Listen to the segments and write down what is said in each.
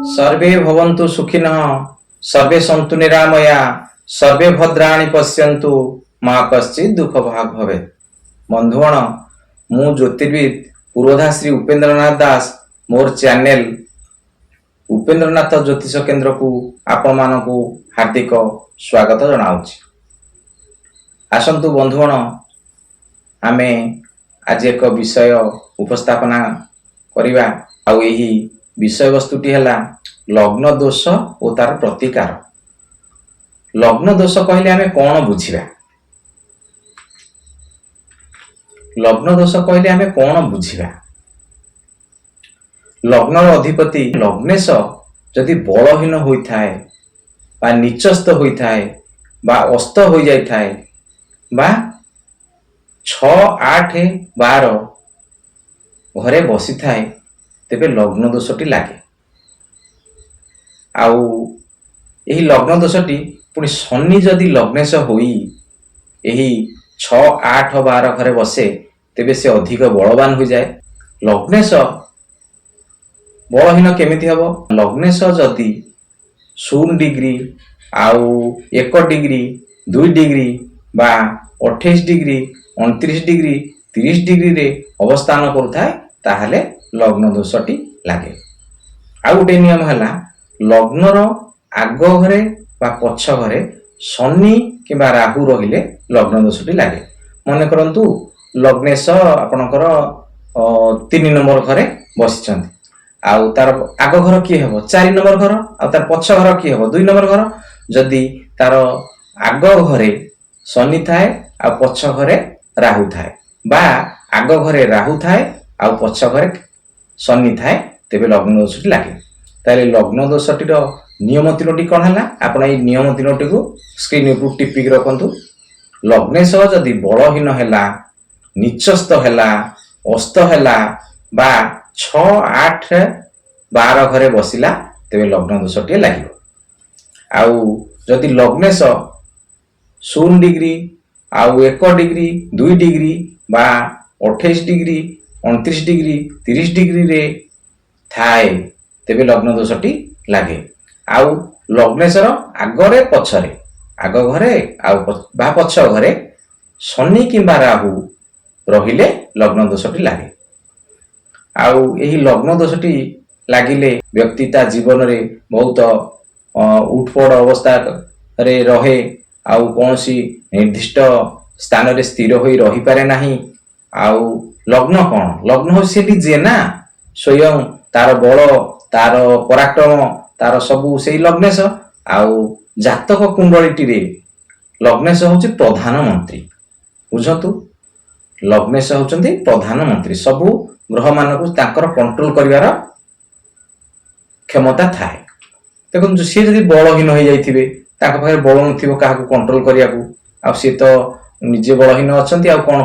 सर्वे भवन्तु सुखिनः सर्वे सन्तु निरामया सर्वे भद्राणि पश्यन्तु मा कश्चित् दुःख भाग् भवेत्। बंधुगण मु ज्योतिर्विद पुरोधा श्री उपेन्द्रनाथ दास मोर चैनल उपेन्द्रनाथ ज्योतिष केन्द्र को आपण मानकु हार्दिक स्वागत जनाउछि। आसंतु बंधुगण आमे आज एक विषय उपस्थापना करिवा आउ एही विषय वस्तुटी है लग्न दोष और तार प्रतिकार। लग्न दोष कहले आमे कौन बुझिबा? लग्न दोष कहले आमे कौन बुझिबा? लग्नर अधिपति लग्नेश जदि बलहीन होइथाय बा नीचस्थ होइथाय बा अस्त हो जाइथाय बा 6, 8, 12 घरे बसी थाए तेबे लग्न दोषटी लागे। आउ यही लग्न दोषटी पुणी शनि जदि लग्नेश होई यही 6, 8, 12 घरे बसे तेबे से अधिक बलवान हो जाए। लग्नेश बलहीन केमिति हबो? लग्नेश जदि 0 डिग्री आउ 1 डिग्री 2 डिग्री बा 28 डिग्री 29 डिग्री 30 डिग्री रे अवस्थान करुथाए ताहले लग्न दोषटी लागे। आ गोटे नियम है लग्नर आग घरे बा पछ घरे शनि किंबा राहु रहिले लग्न दोषटी लागे। मन करंतु लग्नेश आपणकर 3 नंबर घरे बसिचंती आउ तार आग घर किए हेबो 4 नंबर घर आउ तार पछ घर किए हेबो 2 नंबर घर। जदि तार आग घरे शनि थाए आ पछ घरे राहु थाए बा आग घरे राहु थाए आ पछ घरे शनि थाए तेबे लग्न दोषटी लागे। ताले लग्न दोषटीर नियम 3टी कौन है? आपण ये नियम 3टी को स्क्रीन पर टिपिक रखंतु। लग्नेश जदि बलहीन हैला नीचस्थ हैला अस्त हैला बा 6, 8, 12 घरे बसिला तेबे लग्न दोषटी लागिबो। आउ जदि लग्नेश 0 डिग्री आउ 1 डिग्री 2 डिग्री बा 28 डिग्री 29 डिग्री 30 डिग्री रे थाए तेबे लग्न दोषटी लागे। आउ लग्नेशर आगरे पछरे आग घरे आउ बा पछ घरे शनि किंबा राहु रहिले लग्न दोषटी लागे। आउ एही लग्न दोषटी लागिले व्यक्ति ता जीवन रे बहुत उठपड़ अवस्था रे रहे आउ कोनसी निर्दिष्ट स्थान रे स्थिर होई रही पारे नाही। आउ लग्न कौन? लग्न हो से जे ना स्वयं तार बल तार पराक्रम तार सबू से लग्नेश। आउ जातक कुंडलीटी रे लग्नेश होची प्रधानमंत्री। बुझतु लग्नेश होचंती प्रधानमंत्री। सबू ग्रह मानकु ताकर कंट्रोल करिवार क्षमता थाए। देखो सी जदि बलहीन हो जाइथिबे ताका पाखे बल नथिबो काहाकु कंट्रोल करियाकू आ सी तो निजे बलहीन अछंती आ कोन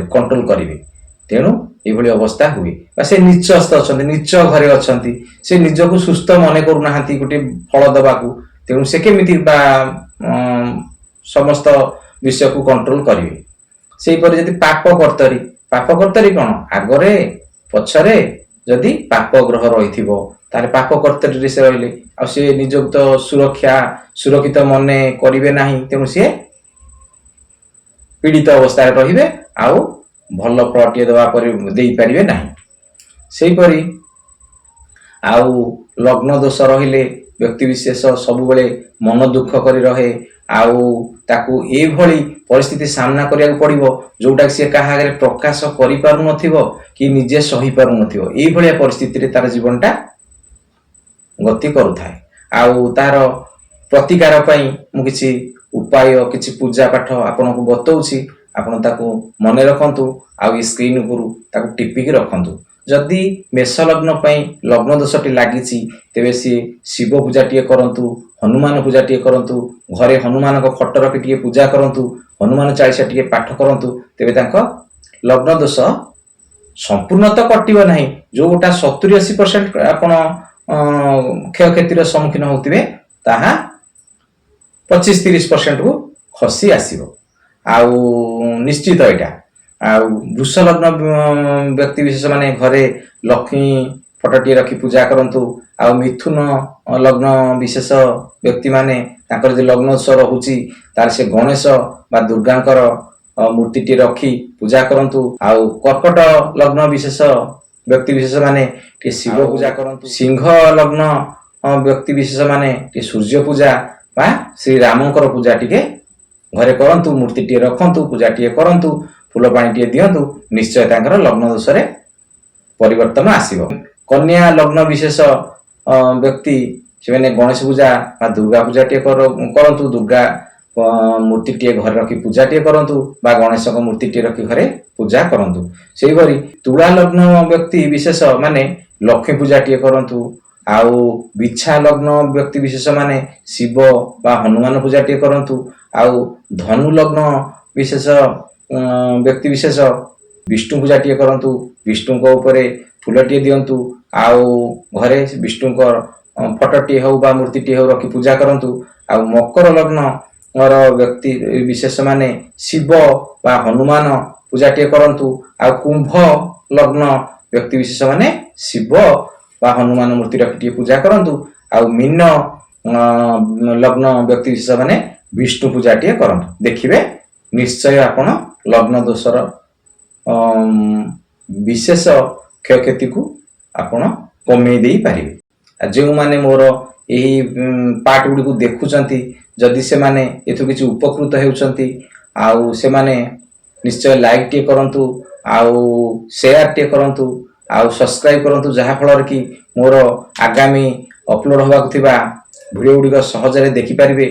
कंट्रोल करिवे। तेणु एभली अवस्था हुए बा से नीचस्थ अछंती नीच घरे अछंती से निजको सुस्थ मने करू नाहंती गोटे फल दबाकू। तेणु से केमिति बा समस्त विषय को कंट्रोल करिवे। सेही पर जदि पाप कर्तरी कोन आगरे पछरे जदि पाप ग्रह रहिथिबो तारे पाप कर्तरी रे से रहिले आ से निजको तो सुरक्षित मने करिवे नाही। तेणु से पीड़ित अवस्था रहिबे आउ भल फलटिए दवा देई पारिबे नाही। सेही परी आउ लग्न दोष रहिले व्यक्ति विशेष सब बेले मन दुख करी रहे आउ ताकू ए भली परिस्थिति सामना करिया पड़िबो जोटा से कहा आगे प्रकाश करि पारु नथिबो कि निजे सही पारु नथिबो। ए भलिया परिस्थिति रे तार जीवनटा गति करूथाय। आउ तार प्रतिकार पई मु किछि उपाय किछि पूजा पाठ आपनको बतौछि। आपण ताकू मने रखंतु आउ ई स्क्रीन उपरु ताकू टिपिक रखंतु। जदि मेष लग्न पई लग्न दोषटी लागिछि तेबे सी शिव पूजा टिए करंतु हनुमान पूजा टिए करंतु घरे हनुमान को फोटो रखि टिए पूजा करंतु हनुमान चालीसा टिए पाठ करंतु तेबे तांको लग्न दोष संपूर्ण तो कटिबो नाही। जो गोटा 70-80% आपण क्षय क्षतिर सम्मुखीन होतिबे ताहा 25-30% को खसी आसीबो। आउ निश्चित एटा वृष लग्न व्यक्ति विशेष माने घरे लक्ष्मी ଫଟୋଟିଏ ରଖି ପୂଜା କରନ୍ତୁ। ଆଉ ମିଥୁନ ଲଗ୍ନ ବିଶେଷ ବ୍ୟକ୍ତି ମାନେ ତାଙ୍କର ଯଦି ଲଗ୍ନ ଦୋଷ ରହୁଛି ତାହେଲେ ସେ ଗଣେଶ ବା ଦୁର୍ଗାଙ୍କର ମୂର୍ତ୍ତିଟିଏ ରଖି ପୂଜା କରନ୍ତୁ। ଆଉ କର୍କଟ ଲଗ୍ନ ବିଶେଷ ବ୍ୟକ୍ତି ବିଶେଷ ମାନେ ଟିକେ ଶିବ ପୂଜା କରନ୍ତୁ। ସିଂହ ଲଗ୍ନ ବ୍ୟକ୍ତି ବିଶେଷ ମାନେ ଟିକେ ସୂର୍ଯ୍ୟ ପୂଜା ବା ଶ୍ରୀରାମଙ୍କର ପୂଜା ଟିକେ ଘରେ କରନ୍ତୁ। ମୂର୍ତ୍ତିଟିଏ ରଖନ୍ତୁ, ପୂଜାଟିଏ କରନ୍ତୁ, ଫୁଲ ପାଣିଟିଏ ଦିଅନ୍ତୁ, ନିଶ୍ଚୟ ତାଙ୍କର ଲଗ୍ନ ଦୋଷରେ ପରିବର୍ତ୍ତନ ଆସିବ। କନ୍ୟା ଲଗ୍ନ ବିଶେଷ ବ୍ୟକ୍ତି ସେମାନେ ଗଣେଶ ପୂଜା ବା ଦୁର୍ଗା ପୂଜାଟିଏ କରନ୍ତୁ। ଦୁର୍ଗା ମୂର୍ତ୍ତିଟିଏ ଘରେ ରଖି ପୂଜାଟିଏ କରନ୍ତୁ ବା ଗଣେଶଙ୍କ ମୂର୍ତ୍ତିଟିଏ ରଖି ଘରେ ପୂଜା କରନ୍ତୁ। ସେହିପରି ତୁଳା ଲଗ୍ନ ବ୍ୟକ୍ତି ବିଶେଷ ମାନେ ଲକ୍ଷ୍ମୀ ପୂଜାଟିଏ କରନ୍ତୁ। ଆଉ ବିଛା ଲଗ୍ନ ବ୍ୟକ୍ତି ବିଶେଷ ମାନେ ଶିବ ବା ହନୁମାନ ପୂଜାଟିଏ କରନ୍ତୁ। ଆଉ ଧନୁ ଲଗ୍ନ ବିଶେଷ ବ୍ୟକ୍ତି ବିଶେଷ ବିଷ୍ଣୁ ପୂଜାଟିଏ କରନ୍ତୁ। ବିଷ୍ଣୁଙ୍କ ଉପରେ ଫୁଲଟିଏ ଦିଅନ୍ତୁ। ଆଉ ଘରେ ବିଷ୍ଣୁଙ୍କ ଫଟୋଟିଏ ହଉ ବା ମୂର୍ତ୍ତିଟିଏ ହଉ ରଖି ପୂଜା କରନ୍ତୁ। ଆଉ ମକର ଲଗ୍ନ ବ୍ୟକ୍ତି ବିଶେଷ ମାନେ ଶିବ ବା ହନୁମାନ ପୂଜାଟିଏ କରନ୍ତୁ। ଆଉ କୁମ୍ଭ ଲଗ୍ନ ବ୍ୟକ୍ତି ବିଶେଷ ମାନେ ଶିବ ବା ହନୁମାନ ମୂର୍ତ୍ତି ରଖି ଟିକେ ପୂଜା କରନ୍ତୁ। ଆଉ ମୀନ ଲଗ୍ନ ବ୍ୟକ୍ତି ବିଶେଷ ମାନେ ବିଷ୍ଣୁ ପୂଜାଟିଏ କରନ୍ତୁ। ଦେଖିବେ ନିଶ୍ଚୟ ଆପଣ ଲଗ୍ନ ଦୋଷର ବିଶେଷ କ୍ଷୟକ୍ଷତିକୁ ଆପଣ କମେଇ ଦେଇପାରିବେ। ଆଉ ଯେଉଁମାନେ ମୋର ଏହି ପାର୍ଟ ଗୁଡ଼ିକୁ ଦେଖୁଛନ୍ତି, ଯଦି ସେମାନେ ଏଥିରୁ କିଛି ଉପକୃତ ହେଉଛନ୍ତି ଆଉ ସେମାନେ ନିଶ୍ଚୟ ଲାଇକ୍ ଟିକେ କରନ୍ତୁ, ଆଉ ସେୟାର ଟିକେ କରନ୍ତୁ, ଆଉ ସବସ୍କ୍ରାଇବ କରନ୍ତୁ, ଯାହାଫଳରେ କି ମୋର ଆଗାମୀ ଅପଲୋଡ଼ ହେବାକୁ ଥିବା ଭିଡ଼ିଓ ଗୁଡ଼ିକ ସହଜରେ ଦେଖିପାରିବେ।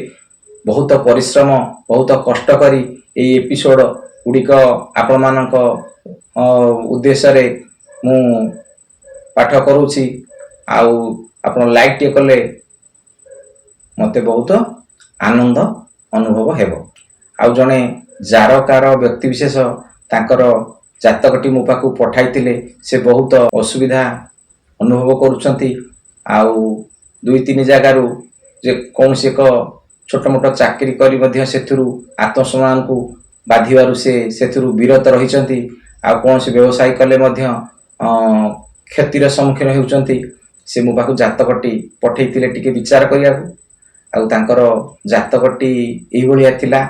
ବହୁତ ପରିଶ୍ରମ, ବହୁତ କଷ୍ଟ କରି ଏହି ଏପିସୋଡ଼ ଗୁଡ଼ିକ ଆପଣମାନଙ୍କ ଉଦ୍ଦେଶ୍ୟରେ ମୁଁ ପାଠ କରୁଛି। ଆଉ ଆପଣ ଲାଇକ୍ ଟିକେ କଲେ ମୋତେ ବହୁତ ଆନନ୍ଦ ଅନୁଭବ ହେବ। ଆଉ ଜଣେ ଜାରକାର ବ୍ୟକ୍ତି ବିଶେଷ ତାଙ୍କର ଜାତକଟି ମୋ ପାଖକୁ ପଠାଇଥିଲେ। ସେ ବହୁତ ଅସୁବିଧା ଅନୁଭବ କରୁଛନ୍ତି। ଆଉ 2-3 ଜାଗାରୁ ଯେ କୌଣସି ଏକ ଛୋଟ ମୋଟ ଚାକିରି କରି ମଧ୍ୟ ସେଥିରୁ ଆତ୍ମସମ୍ମାନକୁ ବାଧିବାରୁ ସେ ସେଥିରୁ ବିରତ ରହିଛନ୍ତି। ଆଉ କୌଣସି ବ୍ୟବସାୟ କଲେ ମଧ୍ୟ କ୍ଷତିର ସମ୍ମୁଖୀନ ହେଉଛନ୍ତି। ସେ ମୋ ପାଖକୁ ଜାତକଟି ପଠାଇଥିଲେ ଟିକେ ବିଚାର କରିବାକୁ। ଆଉ ତାଙ୍କର ଜାତକଟି ଏଇଭଳିଆ ଥିଲା।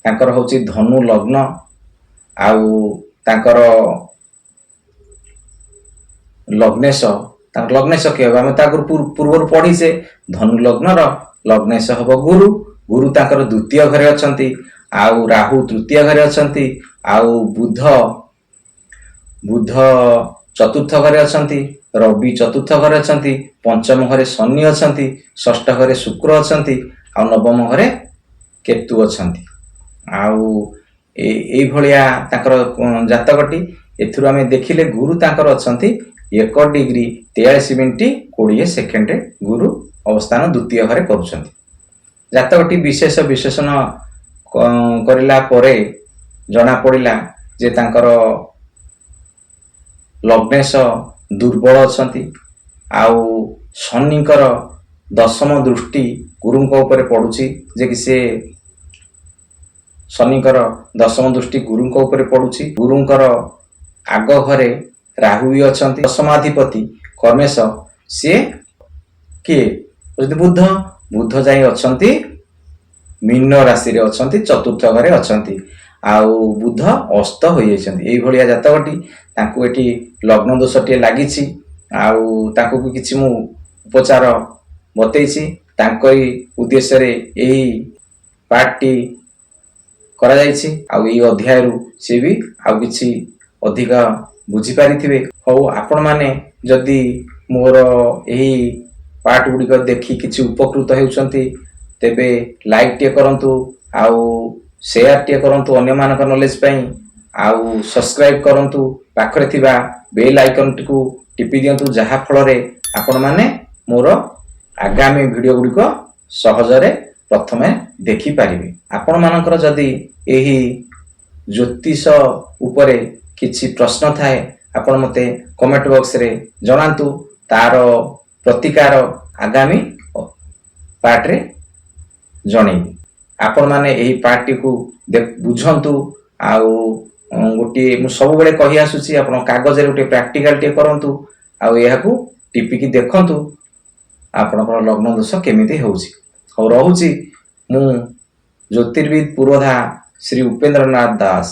ତାଙ୍କର ହେଉଛି ଧନୁ ଲଗ୍ନ, ଆଉ ତାଙ୍କର ଲଗ୍ନେଶ, ତାଙ୍କ ଲଗ୍ନେଶ କିଏ ହେବ? ଆମେ ତା ପୂର୍ବରୁ ପଢିଛେ ଧନୁ ଲଗ୍ନର ଲଗ୍ନେଶ ହବ ଗୁରୁ। ଗୁରୁ ତାଙ୍କର ଦ୍ୱିତୀୟ ଘରେ ଅଛନ୍ତି। ଆଉ ରାହୁ ତୃତୀୟ ଘରେ ଅଛନ୍ତି। ଆଉ ବୁଧ ଚତୁର୍ଥ ଘରେ ଅଛନ୍ତି। ରବି ଚତୁର୍ଥ ଘରେ ଅଛନ୍ତି। ପଞ୍ଚମ ଘରେ ଶନି ଅଛନ୍ତି। ଷଷ୍ଠ ଘରେ ଶୁକ୍ର ଅଛନ୍ତି। ଆଉ ନବମ ଘରେ କେତୁ ଅଛନ୍ତି। ଆଉ ଏଇଭଳିଆ ତାଙ୍କର ଜାତକଟି। ଏଥିରୁ ଆମେ ଦେଖିଲେ ଗୁରୁ ତାଙ୍କର ଅଛନ୍ତି 1 ଡିଗ୍ରୀ 43 ମିନିଟ୍ 20 ସେକେଣ୍ଡରେ ଗୁରୁ ଅବସ୍ଥାନ ଦ୍ୱିତୀୟ ଘରେ କରୁଛନ୍ତି। ଜାତକଟି ବିଶେଷ ବିଶ୍ଳେଷଣ କରିଲା ପରେ ଜଣାପଡ଼ିଲା ଯେ ତାଙ୍କର ଲଗ୍ନେଶ ଦୁର୍ବଳ ଅଛନ୍ତି। ଆଉ ଶନିଙ୍କର ଦଶମ ଦୃଷ୍ଟି ଗୁରୁଙ୍କ ଉପରେ ପଡୁଛି, ଯେ କି ସେ ଶନିଙ୍କର ଦଶମ ଦୃଷ୍ଟି ଗୁରୁଙ୍କ ଉପରେ ପଡୁଛି। ଗୁରୁଙ୍କର ଆଗ ଘରେ ରାହୁ ବି ଅଛନ୍ତି। ଦଶମାଧିପତି କର୍ମେଶ ସିଏ କିଏ? ଯଦି ବୁଧ ଯାଇ ଅଛନ୍ତି ମୀନ ରାଶିରେ ଅଛନ୍ତି, ଚତୁର୍ଥ ଘରେ ଅଛନ୍ତି। ଆଉ ବୁଧ ଅସ୍ତ ହୋଇଯାଇଛନ୍ତି। ଏଇଭଳିଆ ଜାତକଟି। ତାଙ୍କୁ ଏଠି ଲଗ୍ନ ଦୋଷଟିଏ ଲାଗିଛି। ଆଉ ତାଙ୍କୁ କିଛି ମୁଁ ଉପଚାର ବତେଇଛି। ତାଙ୍କରି ଉଦ୍ଦେଶ୍ୟରେ ଏହି ପାଠଟି କରାଯାଇଛି। ଆଉ ଏହି ଅଧ୍ୟାୟରୁ ସେ ବି ଆଉ କିଛି ଅଧିକ ବୁଝିପାରିଥିବେ। ହଉ, ଆପଣମାନେ ଯଦି ମୋର ଏହି ପାର୍ଟ ଗୁଡ଼ିକ ଦେଖି କିଛି ଉପକୃତ ହେଉଛନ୍ତି ତେବେ ଲାଇକ୍ ଟିକେ କରନ୍ତୁ, ଆଉ ସେୟାର ଟିକେ କରନ୍ତୁ ଅନ୍ୟମାନଙ୍କ ନଲେଜ ପାଇଁ, ଆଉ ସବସ୍କ୍ରାଇବ କରନ୍ତୁ। ପାଖରେ ଥିବା ବେଲ୍ ଆଇକନଟିକୁ ଟିପି ଦିଅନ୍ତୁ, ଯାହା ଫଳରେ ଆପଣମାନେ ମୋର ଆଗାମୀ ଭିଡ଼ିଓ ଗୁଡ଼ିକ ସହଜରେ ପ୍ରଥମେ ଦେଖିପାରିବେ। ଆପଣମାନଙ୍କର ଯଦି ଏହି ଜ୍ୟୋତିଷ ଉପରେ କିଛି ପ୍ରଶ୍ନ ଥାଏ ଆପଣ ମୋତେ କମେଣ୍ଟ ବକ୍ସରେ ଜଣାନ୍ତୁ। ତାର ପ୍ରତିକାର ଆଗାମୀ ପାର୍ଟରେ ଜଣେଇବି। ଆପଣମାନେ ଏହି ପାର୍ଟଟିକୁ ବୁଝନ୍ତୁ। ଆଉ ଗୋଟିଏ ମୁଁ ସବୁବେଳେ କହି ଆସୁଛି, ଆପଣ କାଗଜରେ ଗୋଟିଏ ପ୍ରାକ୍ଟିକାଲ ଟିକେ କରନ୍ତୁ। ଆଉ ଏହାକୁ ଟିପିକି ଦେଖନ୍ତୁ ଆପଣଙ୍କର ଲଗ୍ନ ଦୋଷ କେମିତି ହେଉଛି। ହଉ ରହୁଛି। ମୁଁ ଜ୍ୟୋତିର୍ବିଦ ପୁରୋଧା ଶ୍ରୀ ଉପେନ୍ଦ୍ରନାଥ ଦାସ।